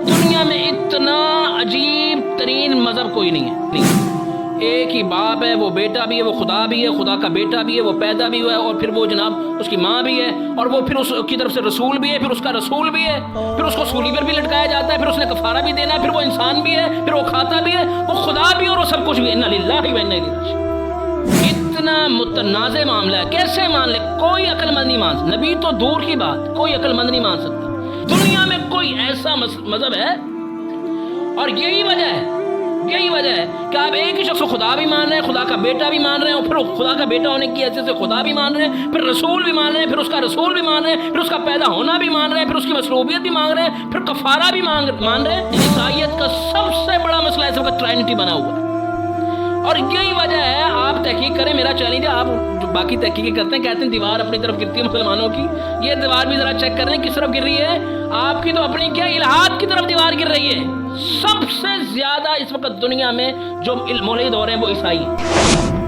دنیا میں اتنا عجیب ترین مذہب کوئی نہیں ہے. ایک ہی باپ ہے, وہ بیٹا بھی ہے, وہ خدا بھی ہے, خدا کا بیٹا بھی ہے, وہ پیدا بھی ہوا ہے, اور پھر وہ جناب اس کی ماں بھی ہے, اور وہ پھر اس کی طرف سے رسول بھی ہے, پھر اس کا رسول بھی ہے, پھر اس کو سولی پر بھی لٹکایا جاتا ہے, پھر اس نے کفارہ بھی دینا ہے, پھر وہ انسان بھی ہے, پھر وہ کھاتا بھی ہے, وہ خدا بھی اور وہ سب کچھ بھی ہے. انا للہ و انا الیہ راجعون. اتنا متنازع معاملہ ہے, کیسے مان لے؟ کوئی عقل مند نہیں مان سکتا. نبی تو دور کی بات, کوئی عقل مند نہیں مان سکتا. دنیا میں کوئی ایسا مذہب ہے, اور یہی وجہ ہے کہ آپ ایک ہی شخص کو خدا بھی مان رہے ہیں, خدا کا بیٹا بھی مان رہے ہیں, اور پھر خدا کا بیٹا ہونے کی حیثیت سے خدا بھی مان رہے ہیں, پھر رسول بھی مان رہے ہیں, پھر اس کا رسول بھی مان رہے ہیں, پھر اس کا پیدا ہونا بھی مان رہے ہیں, پھر اس کی مصلوبیت بھی مان رہے ہیں, پھر کفارہ بھی مان رہے ہیں. عیسائیت کا سب سے بڑا مسئلہ اس وقت ٹرینٹی بنا ہوا ہے, اور یہی وجہ ہے. آپ تحقیق کریں, میرا چیلنج ہے, آپ جو باقی تحقیقیں کرتے ہیں کہتے ہیں دیوار اپنی طرف گرتی ہے مسلمانوں کی, یہ دیوار بھی ذرا چیک کریں کس طرف گر رہی ہے. آپ کی تو اپنی کیا الہاد کی طرف دیوار گر رہی ہے. سب سے زیادہ اس وقت دنیا میں جو ملحد ہو رہے ہیں وہ عیسائی ہیں.